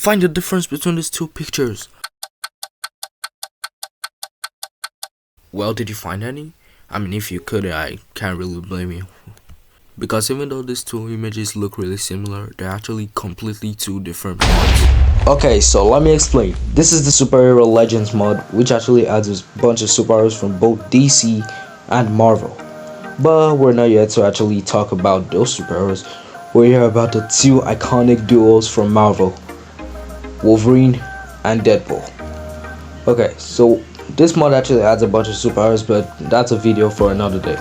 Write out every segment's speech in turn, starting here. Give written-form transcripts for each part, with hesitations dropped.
Find the difference between these two pictures. Well, did you find any? I mean, if you could, I can't really blame you. Because even though these two images look really similar, they're actually completely two different mods. Okay, so let me explain. This is the Superhero Legends mod, which actually adds a bunch of superheroes from both DC and Marvel. But we're not yet to actually talk about those superheroes. We're here about the two iconic duos from Marvel, Wolverine and Deadpool. Okay, so this mod actually adds a bunch of superheroes, but that's a video for another day.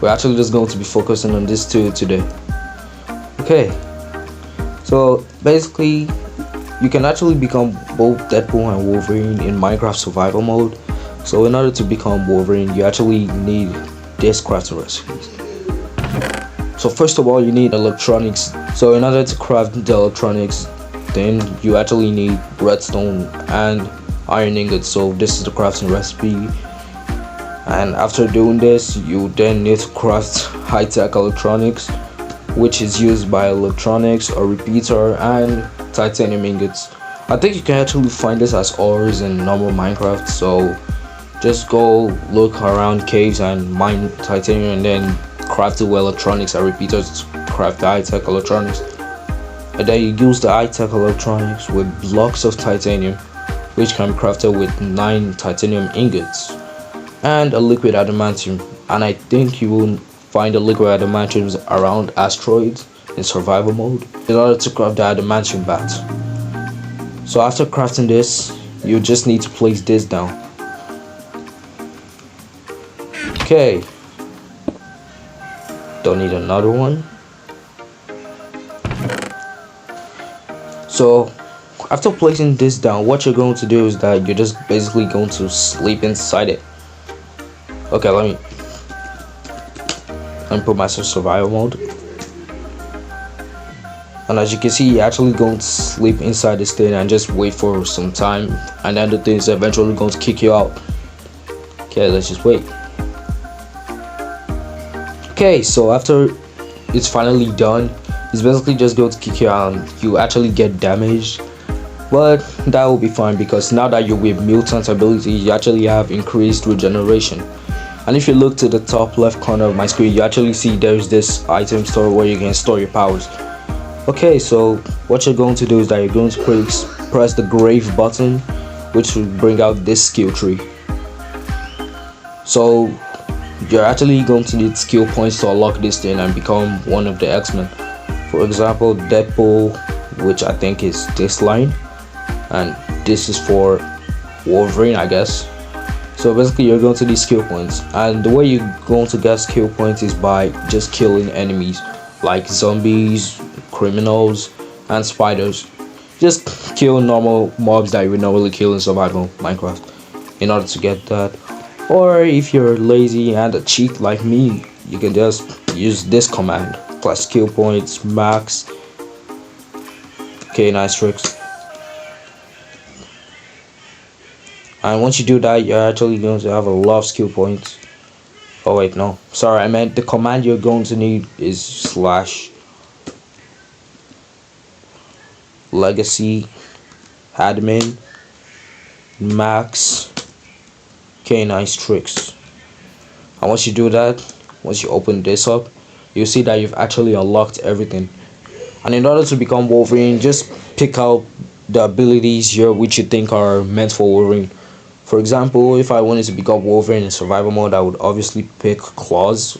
We're actually just going to be focusing on these two today. Okay, so basically you can actually become both Deadpool and Wolverine in Minecraft survival mode. So in order to become Wolverine, you actually need this crafting recipes. So first of all, you need electronics. So in order to craft the electronics, then you actually need redstone and iron ingots. So this is the crafting recipe. And after doing this, you then need to craft high-tech electronics, which is used by electronics, a repeater, and titanium ingots. I think you can actually find this as ores in normal Minecraft, so just go look around caves and mine titanium and then craft the electronics and repeaters to craft the high-tech electronics. And then you use the high-tech electronics with blocks of titanium, which can be crafted with 9 titanium ingots and a liquid adamantium. And I think you will find the liquid adamantiums around asteroids in survival mode in order to craft the adamantium bat. So after crafting this, you just need to place this down. Okay, don't need another one. So after placing this down, what you're going to do is that you're just basically going to sleep inside it. Okay, let me put myself survival mode. And as you can see, you're actually going to sleep inside this thing and just wait for some time, and then the thing is eventually going to kick you out. Okay, let's just wait. Okay, so after it's finally done, it's basically just going to kick you out and you actually get damaged. But that will be fine because now that you're with mutant ability, you actually have increased regeneration. And if you look to the top left corner of my screen, you actually see there's this item store where you can store your powers. Okay, so what you're going to do is that you're going to press the grave button, which will bring out this skill tree. So you're actually going to need skill points to unlock this thing and become one of the X-Men. For example, Deadpool, which I think is this line, and this is for Wolverine, I guess. So basically you're going to need skill points, and the way you're going to get skill points is by just killing enemies like zombies, criminals, and spiders. Just kill normal mobs that you would normally kill in survival Minecraft in order to get that. Or if you're lazy and a cheat like me, you can just use this command plus skill points max. Okay, nice tricks. And once you do that, you're actually going to have a lot of skill points. Oh wait, no, sorry, I meant the command you're going to need is slash legacy admin max. Okay, nice tricks. And once you do that, once you open this up, you'll see that you've actually unlocked everything. And in order to become Wolverine, just pick out the abilities here which you think are meant for Wolverine. For example, if I wanted to become Wolverine in survival mode, I would obviously pick claws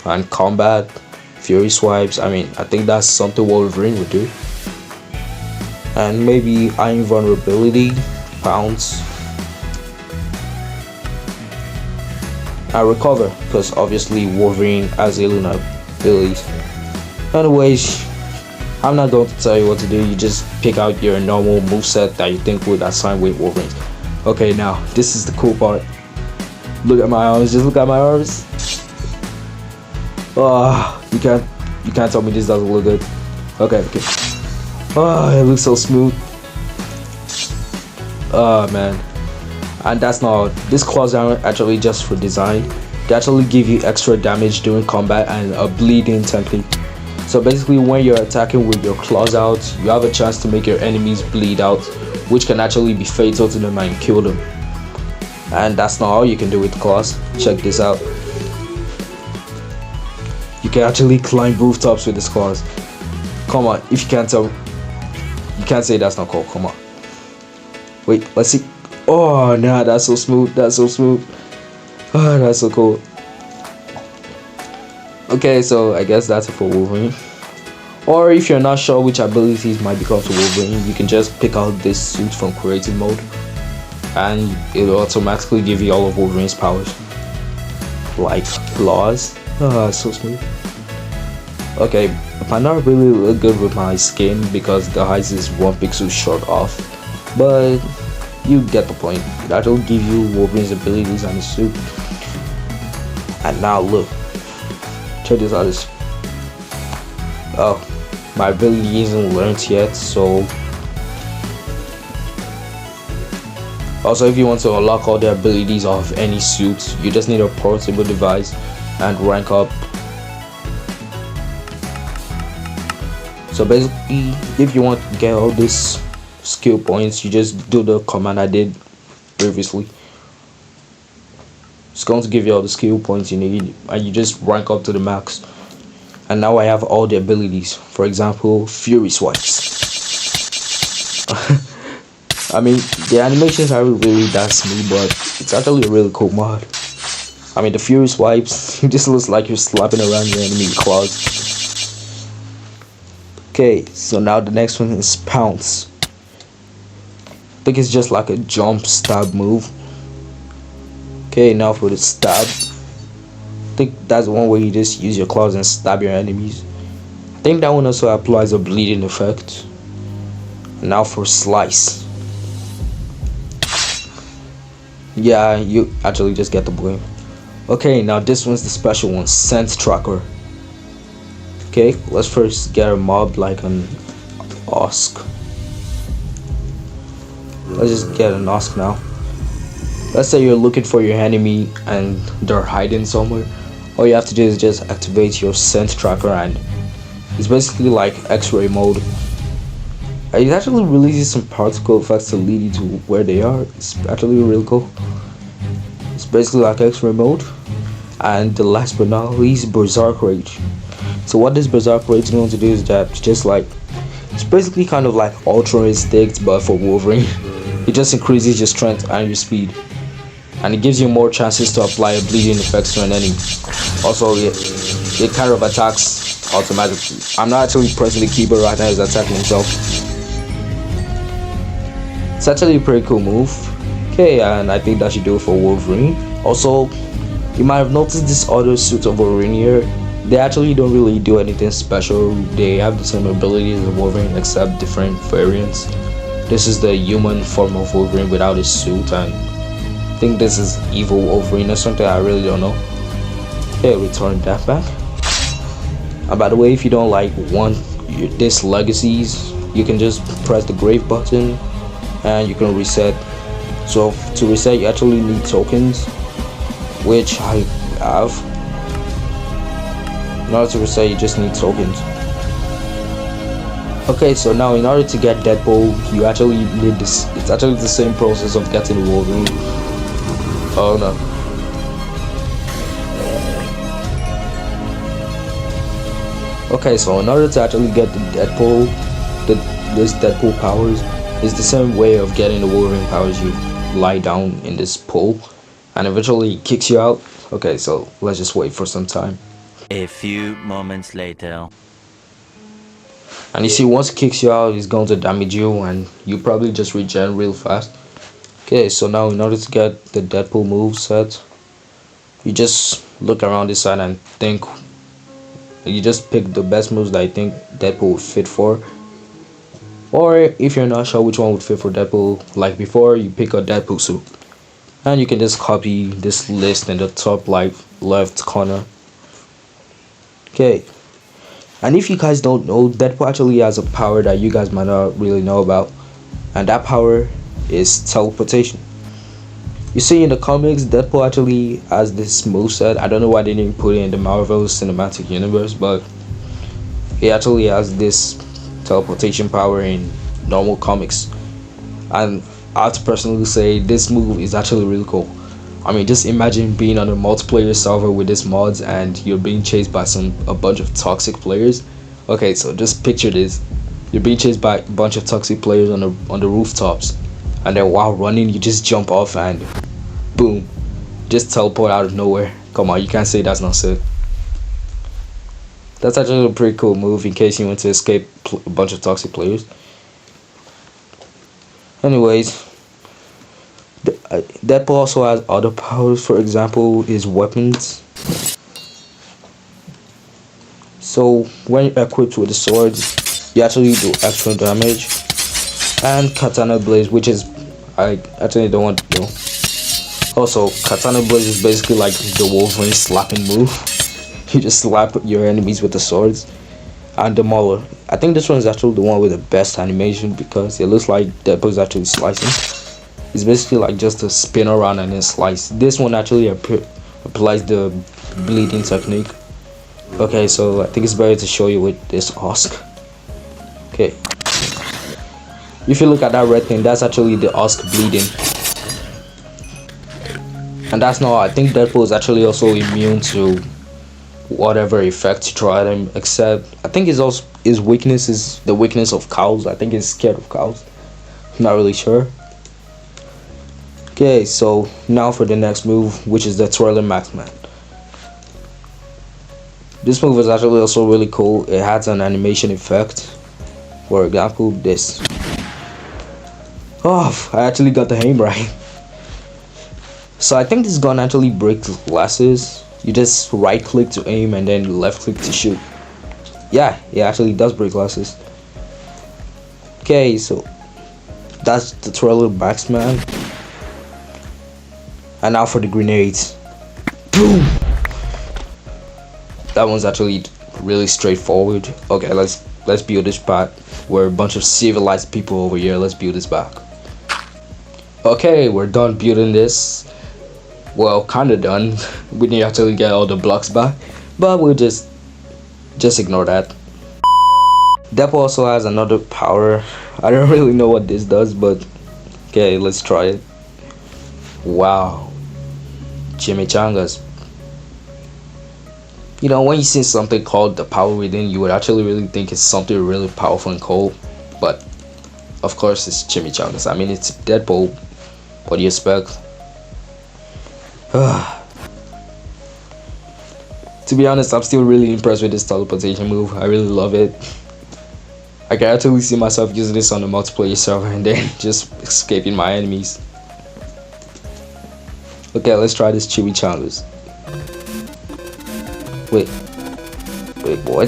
and combat, fury swipes. I mean, I think that's something Wolverine would do. And maybe iron vulnerability, pounce, and recover, because obviously Wolverine has alien abilities. Anyways, I'm not going to tell you what to do. You just pick out your normal moveset that you think would assign with Wolverine. Okay, now this is the cool part. Look at my arms. Just look at my arms. Oh, you can't tell me this doesn't look good. Okay. Oh, it looks so smooth. Oh man. And that's not. These claws aren't actually just for design. They actually give you extra damage during combat and a bleeding template. So basically, when you're attacking with your claws out, you have a chance to make your enemies bleed out, which can actually be fatal to them and kill them. And that's not all you can do with claws. Check this out. You can actually climb rooftops with these claws. Come on, if you can't tell, you can't say that's not cool. Come on. Wait, let's see. Oh, nah, that's so smooth. That's so smooth. Oh, that's so cool. Okay, so I guess that's it for Wolverine. Or if you're not sure which abilities might become to Wolverine, you can just pick out this suit from creative mode, and it'll automatically give you all of Wolverine's powers, like claws. Ah, so smooth. Okay, it might not really look good with my skin because the height is 1 pixel short off, but you get the point. That will give you Wolverine's abilities and his suit. And now look, check this out. This, oh, my ability isn't learned yet, so also if you want to unlock all the abilities of any suit, you just need a portable device and rank up. So basically, if you want to get all these skill points, you just do the command I did previously. It's going to give you all the skill points you need, and you just rank up to the max. And now I have all the abilities. For example, Fury Swipes. I mean, the animations aren't really that smooth, but it's actually a really cool mod. I mean, the Fury Swipes, it just looks like you're slapping around your enemy with claws. Okay, so now the next one is Pounce. I think it's just like a jump stab move. Okay, now for the stab. I think that's the one where you just use your claws and stab your enemies. I think that one also applies a bleeding effect. And now for Slice. Yeah, you actually just get the point. Okay, now this one's the special one, Scent Tracker. Okay, let's first get a mob like an Osk. Let's just get an Osk now. Let's say you're looking for your enemy and they're hiding somewhere. All you have to do is just activate your Scent Tracker, and it's basically like X-ray mode. It actually releases some particle effects to lead you to where they are. It's actually really cool. It's basically like X-ray mode. And the last but not least, Berserk Rage. So what this Berserk Rage is going to do is that it's basically kind of like Ultra Instinct but for Wolverine. It just increases your strength and your speed, and it gives you more chances to apply bleeding effects to an enemy. Also, it kind of attacks automatically. I'm not actually pressing the keyboard right now, it's attacking himself. It's actually a pretty cool move. Okay, and I think that should do it for Wolverine. Also, you might have noticed this other suit of Wolverine here. They actually don't really do anything special. They have the same abilities as Wolverine except different variants. This is the human form of Wolverine without his suit, and I think this is evil Wolverine or something, I really don't know. Okay, return that back. And by the way, if you don't like this legacies, you can just press the grave button and you can reset. So to reset, you actually need tokens, which I have. In order to reset, you just need tokens. Okay, so now in order to get Deadpool, you actually need this. It's actually the same process of getting Wolverine. Oh no. Okay, so in order to actually get the Deadpool, this Deadpool powers, is the same way of getting the Wolverine powers. You lie down in this pool, and eventually it kicks you out. Okay, so let's just wait for some time. A few moments later. And you see, once it kicks you out, it's going to damage you, and you probably just regen real fast. Okay, so now in order to get the Deadpool move set, you just look around this side and think. You just pick the best moves that I think Deadpool would fit for. Or if you're not sure which one would fit for Deadpool, like before, you pick a Deadpool suit. And you can just copy this list in the top left corner. Okay. And if you guys don't know, Deadpool actually has a power that you guys might not really know about. And that power is teleportation. You see, in the comics, Deadpool actually has this moveset. I don't know why they didn't put it in the Marvel Cinematic Universe, but He actually has this teleportation power in normal comics, and I have to personally say this move is actually really cool. I mean, just imagine being on a multiplayer server with this mods and you're being chased by a bunch of toxic players. Okay, so just picture this: you're being chased by a bunch of toxic players on the rooftops, and then while running, you just jump off and boom, just teleport out of nowhere. Come on, you can't say that's not sick. That's actually a pretty cool move in case you want to escape a bunch of toxic players. Anyways, Deadpool also has other powers. For example, his weapons. So when equipped with the swords, you actually do extra damage. And Katana Blaze, which is I actually don't want to know. Also, Katana Blaze is basically like the Wolverine slapping move. You just slap your enemies with the swords. And the Mauler. I think this one is actually the one with the best animation because it looks like Deadpool is actually slicing. It's basically like just a spin around and then slice. This one actually applies the bleeding technique. Okay, so I think it's better to show you with this husk. Okay. If you look at that red thing, that's actually the husk bleeding. And that's not, I think Deadpool is actually also immune to whatever effect you try at him, except I think his weakness is the weakness of cows. I think he's scared of cows. I'm not really sure. Okay, so now for the next move, which is the Twirling Maxman. This move is actually also really cool. It has an animation effect. For example, this. Oh, I actually got the aim right. So I think this gun actually breaks glasses. You just right click to aim and then left click to shoot. Yeah, it actually does break glasses. Okay, so that's the Twirling Maxman. And now for the grenades. Boom! That one's actually really straightforward. Okay, let's build this back. We're a bunch of civilized people over here. Let's build this back. Okay, we're done building this. Well, kinda done. We need to actually get all the blocks back, but we'll just ignore that. Deadpool also has another power. I don't really know what this does, but okay, let's try it. Wow. Chimichangas. You know, when you see something called the power within, you would actually really think it's something really powerful and cool, but of course it's chimichangas. I mean, it's Deadpool. What do you expect? To be honest, I'm still really impressed with this teleportation move. I really love it. I can actually see myself using this on a multiplayer server and then just escaping my enemies. Okay, let's try this chimichangas. Wait, what?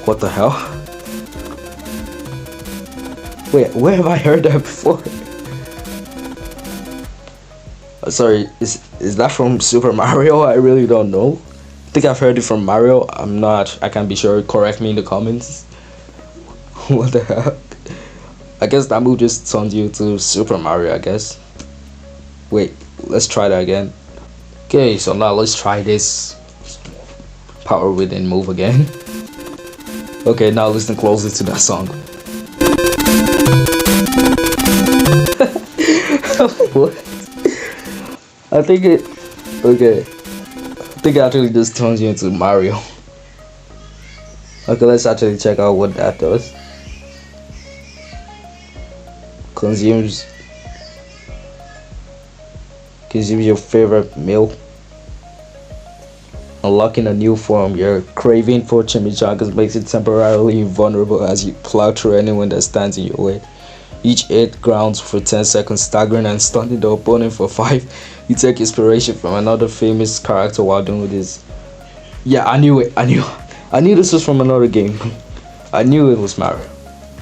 What the hell? Wait, where have I heard that before? Sorry, is that from Super Mario? I really don't know. I think I've heard it from Mario. I can't be sure. Correct me in the comments. What the heck? I guess that move just turns you to Super Mario, I guess. Wait, let's try that again. Okay, so now let's try this power within move again. Okay, now listen closely to that song. What? I think it actually just turns you into Mario. Okay, let's actually check out what that does. Consumes your favorite meal. Unlocking a new form. Your craving for chimichangas makes it temporarily invulnerable as you plow through anyone that stands in your way. Each hit grounds for 10 seconds, staggering and stunning the opponent for 5. You take inspiration from another famous character while doing this. Yeah, I knew it. I knew this was from another game. I knew it was Mario.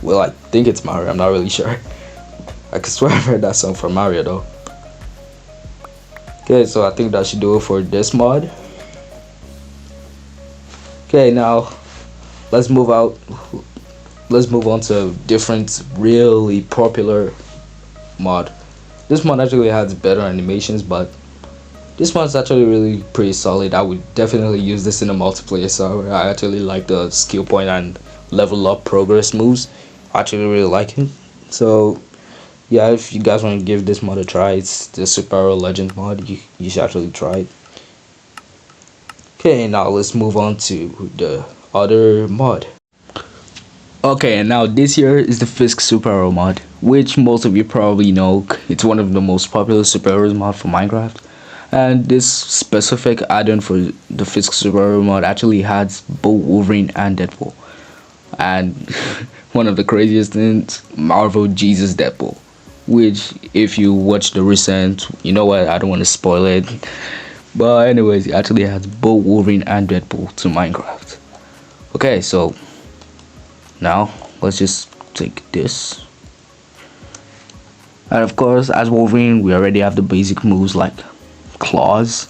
Well, I think it's Mario. I'm not really sure. I could swear I've heard that song from Mario though. Okay, so I think that should do it for this mod. Okay, now let's move on to different really popular mod. This mod actually has better animations, but This one's actually really pretty solid. I would definitely use this in a multiplayer server. I actually like the skill point and level up progress moves. I actually really like it. So yeah, if you guys want to give this mod a try, it's the Superhero Legend mod. You should actually try it. Okay, now let's move on to the other mod. Okay, and now this here is the Fisk Superhero mod, which most of you probably know. It's one of the most popular superheroes mod for Minecraft. And this specific add-on for the Fisk Superhero mod actually has both Wolverine and Deadpool. And one of the craziest things, Marvel Jesus Deadpool. Which, if you watch the recent, you know what, I don't want to spoil it. But anyways, it actually has both Wolverine and Deadpool to Minecraft. Okay, so now let's just take this. And of course, as Wolverine, we already have the basic moves like claws.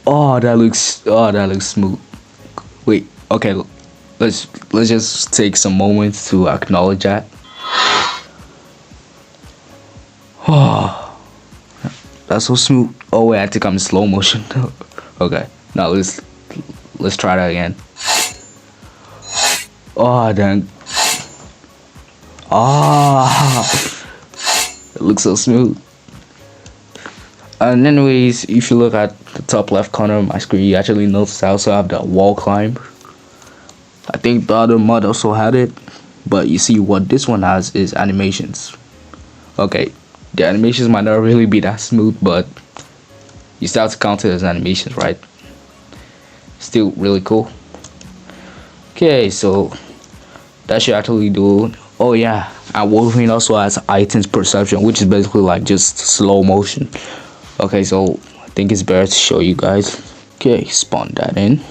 Oh, that looks smooth. Wait, okay, let's just take some moments to acknowledge that. Oh, that's so smooth. Oh wait, I think I'm in slow motion. Okay, now let's try that again. Oh dang. Ah, it looks so smooth. And anyways, if you look at the top left corner of my screen, you actually notice I also have the wall climb. I think the other mod also had it, but you see what this one has is animations. Okay, the animations might not really be that smooth, but you still have to count it as animations, right? Still really cool. Okay, so that should actually do. Oh yeah, and Wolverine also has items perception, which is basically like just slow motion. Okay, so I think it's better to show you guys. Okay, spawn that in.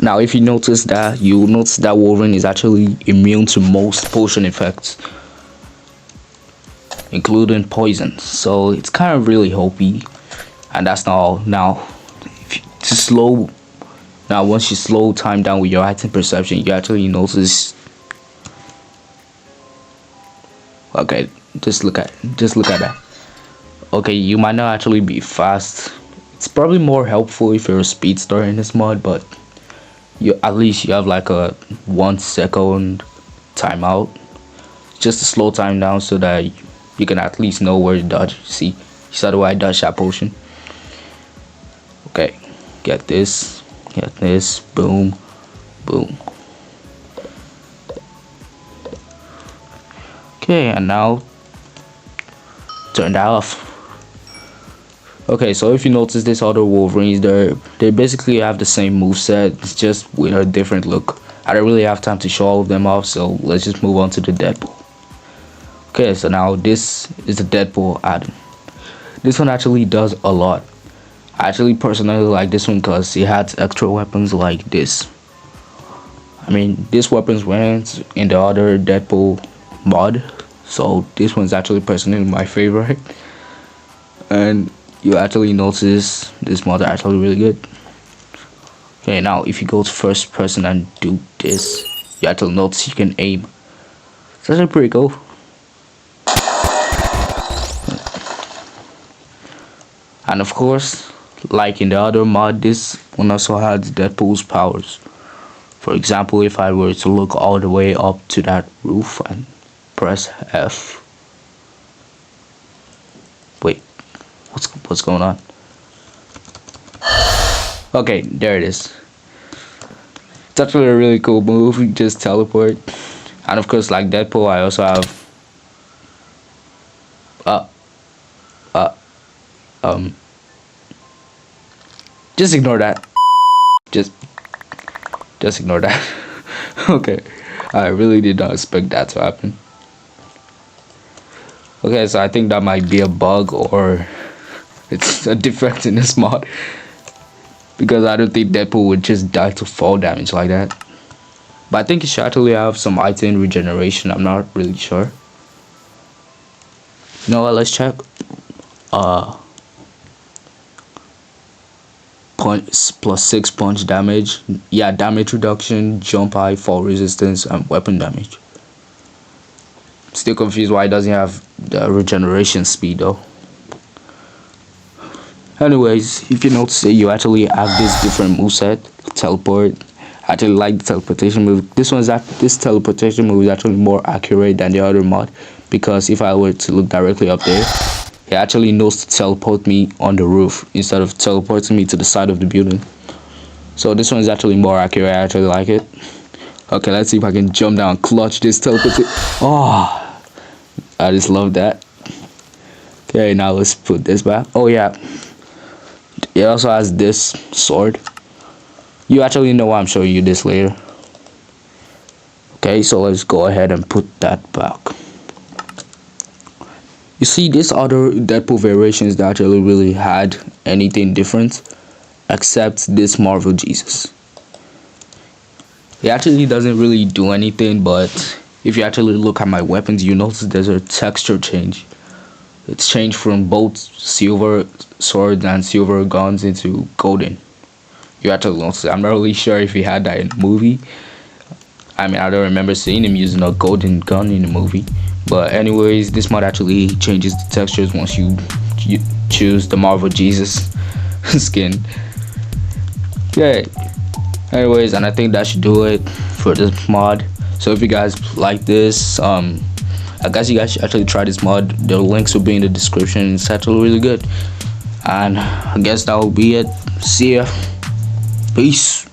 Now if you notice that, you will notice that Wolverine is actually immune to most potion effects, including poison. So it's kind of really OP. And that's not all. Now to slow, now once you slow time down with your item perception, you actually notice. Okay, just look at that. Okay, you might not actually be fast. It's probably more helpful if you're a speedster in this mod, but you at least you have like a 1 second timeout just to slow time down so that you can at least know where to dodge. See, you saw the way I dodged that potion. Okay, get this, boom, boom. Okay, and now turn that off. Okay, so if you notice this other Wolverines, they basically have the same moveset, it's just with a different look. I don't really have time to show all of them off, so let's just move on to the Deadpool. Okay, so now this is the Deadpool add-on. This one actually does a lot. I actually personally like this one because it has extra weapons like this. I mean, these weapons weren't in the other Deadpool mod, so this one's actually personally my favorite. And you actually notice this mod is actually really good. Okay, now if you go to first person and do this, you actually notice you can aim. It's actually pretty cool. And of course, like in the other mod, this one also has Deadpool's powers. For example, if I were to look all the way up to that roof and press F. Wait, what's going on? Okay, there it is. It's actually a really cool move. You just teleport. And of course, like Deadpool, I also have just ignore that. Just ignore that. Okay, I really did not expect that to happen. Okay, so I think that might be a bug or it's a defect in this mod, because I don't think Deadpool would just die to fall damage like that. But I think it should actually have some item regeneration. I'm not really sure. You know what? Let's check. Punch +6 punch damage. Yeah, damage reduction, jump high, fall resistance, and weapon damage. Still confused why it doesn't have the regeneration speed though. Anyways, if you notice it, you actually have this different moveset, teleport. I actually like the teleportation move. This teleportation move is actually more accurate than the other mod, because if I were to look directly up there, it actually knows to teleport me on the roof instead of teleporting me to the side of the building. So this one is actually more accurate. I actually like it. Okay, let's see if I can jump down, clutch this teleportation. Oh, I just love that. Okay, now let's put this back. Oh yeah, it also has this sword. You actually know why I'm showing you this later. Okay, so let's go ahead and put that back. You see, this other Deadpool variations that actually really had anything different except this Marvel Jesus. It actually doesn't really do anything, but if you actually look at my weapons, you notice there's a texture change. It's changed from both silver swords and silver guns into golden. You actually notice it. I'm not really sure if he had that in the movie. I mean, I don't remember seeing him using a golden gun in the movie. But anyways, this mod actually changes the textures once you choose the Marvel Jesus skin. Yeah. Anyways, and I think that should do it for this mod. So if you guys like this, I guess you guys should actually try this mod. The links will be in the description. It's actually really good. And I guess that will be it. See ya. Peace.